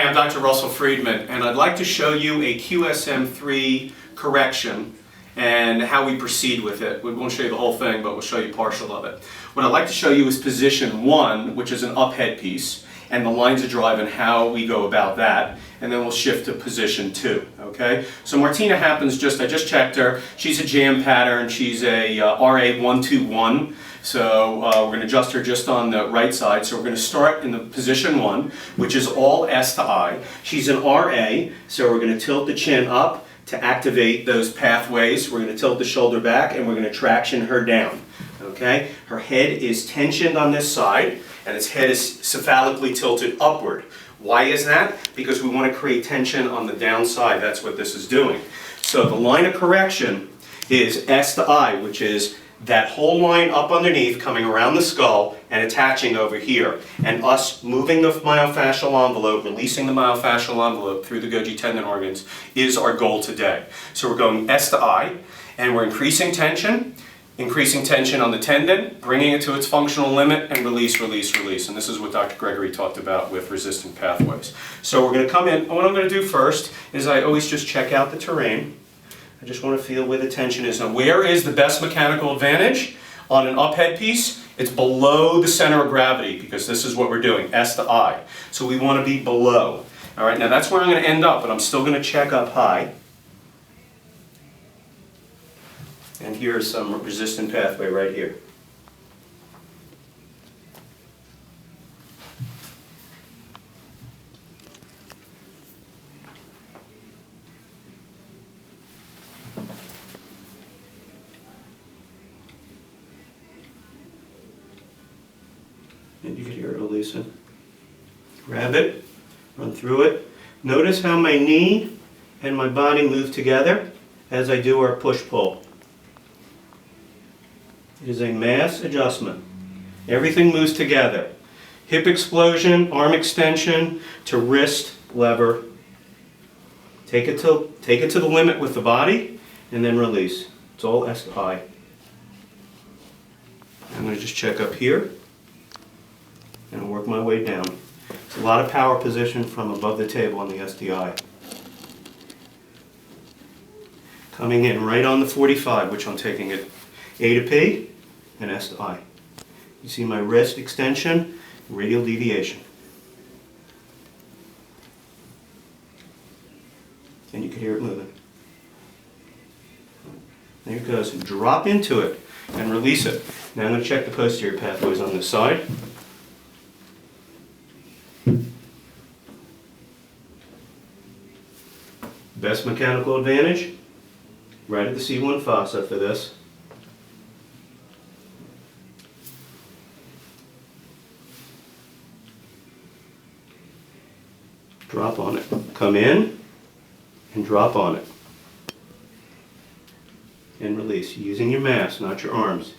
Hi, I'm Dr. Russell Friedman, and I'd like to show you a QSM3 correction and how we proceed with it. We won't show you the whole thing, but we'll show you partial of it. What I'd like to show you is position 1, which is an up head piece, and the lines of drive and how we go about that, and then we'll shift to position 2, okay? So Martina happens I just checked her, she's a jam pattern, she's a RA121, so we're going to adjust her just on the right side. So we're going to start in the position 1, which is all S to I. She's an RA, so we're going to tilt the chin up to activate those pathways. We're going to tilt the shoulder back, and we're going to traction her down. Okay? Her head is tensioned on this side, and its head is cephalically tilted upward. Why is that? Because we want to create tension on the downside. That's what this is doing. So the line of correction is S to I, which is that whole line up underneath coming around the skull and attaching over here, and us moving the myofascial envelope, releasing the myofascial envelope through the Golgi tendon organs is our goal today. So we're going S to I, and we're increasing tension on the tendon, bringing it to its functional limit, and release, release, release. And this is what Dr. Gregory talked about with resistant pathways. So we're going to come in, and what I'm going to do first is I always just check out the terrain. I just want to feel where the tension is. Now, where is the best mechanical advantage on an up head piece? It's below the center of gravity, because this is what we're doing, S to I. So we want to be below. All right, now that's where I'm going to end up, but I'm still going to check up high. And here's some resistant pathway right here. And you can hear it releasing. Grab it, run through it. Notice how my knee and my body move together as I do our push-pull. It is a mass adjustment. Everything moves together. Hip explosion, arm extension, to wrist lever. Take it to the limit with the body, and then release. It's all S to I. I'm going to just check up here and work my way down. It's a lot of power position from above the table on the SDI. Coming in right on the 45, which I'm taking it A to P and S to I. You see my wrist extension, radial deviation. And you can hear it moving. There it goes. Drop into it and release it. Now I'm going to check the posterior pathways on this side. Best mechanical advantage, right at the C1 fossa for this. Drop on it. Come in and drop on it. And release, using your mass, not your arms.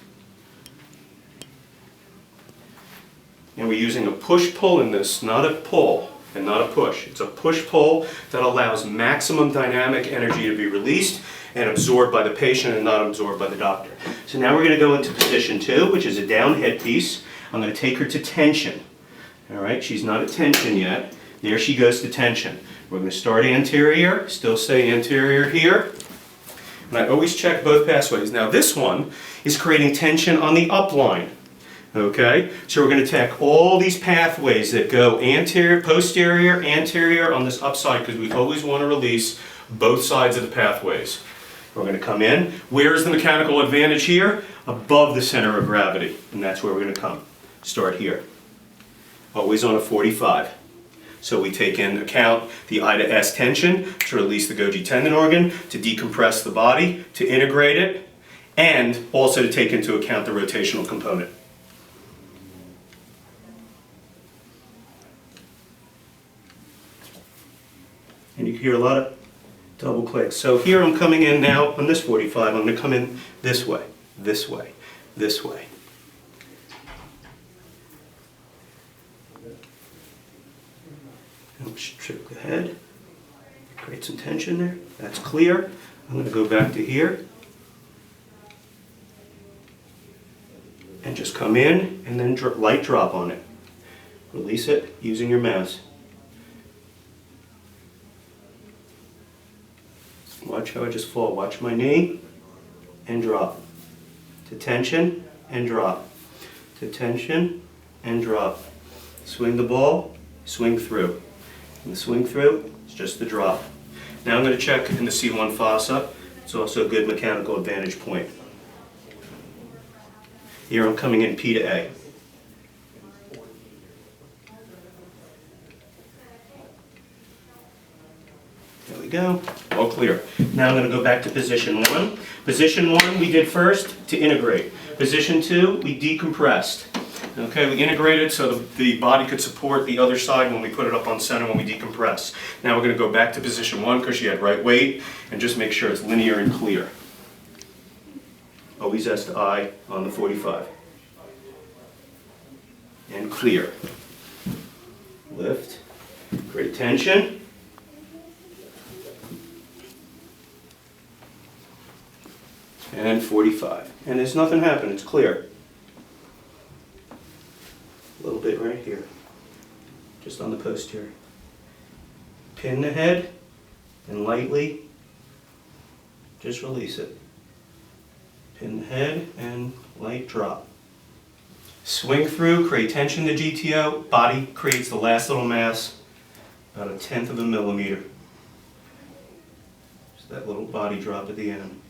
And we're using a push-pull in this, not a pull. And not a push. It's a push-pull that allows maximum dynamic energy to be released and absorbed by the patient and not absorbed by the doctor. So now we're going to go into position 2, which is a down head piece. I'm going to take her to tension. All right, she's not at tension yet. There she goes to tension. We're going to start anterior, still say anterior here. And I always check both pathways. Now this one is creating tension on the upline. Okay, so we're going to attack all these pathways that go anterior, posterior, anterior on this upside, because we always want to release both sides of the pathways. We're going to come in. Where is the mechanical advantage here? Above the center of gravity, and that's where we're going to come. Start here. Always on a 45. So we take into account the I to S tension to release the Golgi tendon organ, to decompress the body, to integrate it, and also to take into account the rotational component. And you hear a lot of double clicks. So here I'm coming in now on this 45. I'm going to come in this way, this way, this way. And stroke the head. Create some tension there. That's clear. I'm going to go back to here. And just come in and then light drop on it. Release it using your mass. Watch how I just fall. Watch my knee and drop. To tension and drop. To tension and drop. Swing the ball, swing through. And the swing through is just the drop. Now I'm going to check in the C1 fossa. It's also a good mechanical advantage point. Here I'm coming in P to A. There we go, all clear. Now I'm going to go back to position 1. Position 1 we did first to integrate. Position 2 we decompressed. Okay, we integrated so the body could support the other side when we put it up on center when we decompress. Now we're going to go back to position 1 because you had right weight and just make sure it's linear and clear. Always S to I on the 45. And clear. Lift. Great tension. And 45. And there's nothing happened, it's clear. A little bit right here. Just on the posterior. Pin the head and lightly just release it. Pin the head and light drop. Swing through, create tension to GTO, body creates the last little mass, about 1/10 of a millimeter. Just that little body drop at the end.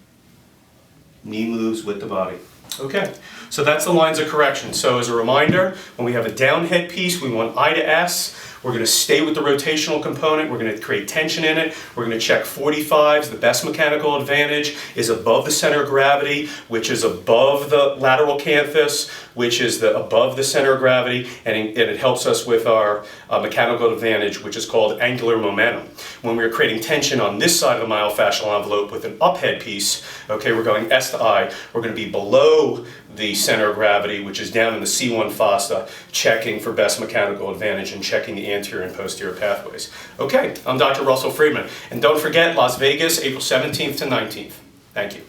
Knee moves with the body. Okay, so that's the lines of correction. So as a reminder, when we have a down head piece, we want I to S. We're going to stay with the rotational component. We're going to create tension in it. We're going to check 45s. The best mechanical advantage is above the center of gravity, which is above the lateral canthus, which is above the center of gravity, and it helps us with our mechanical advantage, which is called angular momentum. When we're creating tension on this side of the myofascial envelope with an up head piece, okay, we're going S to I. We're going to be below the center of gravity, which is down in the C1 fossa, checking for best mechanical advantage and checking the anterior and posterior pathways. Okay, I'm Dr. Russell Friedman, and don't forget Las Vegas, April 17th to 19th. Thank you.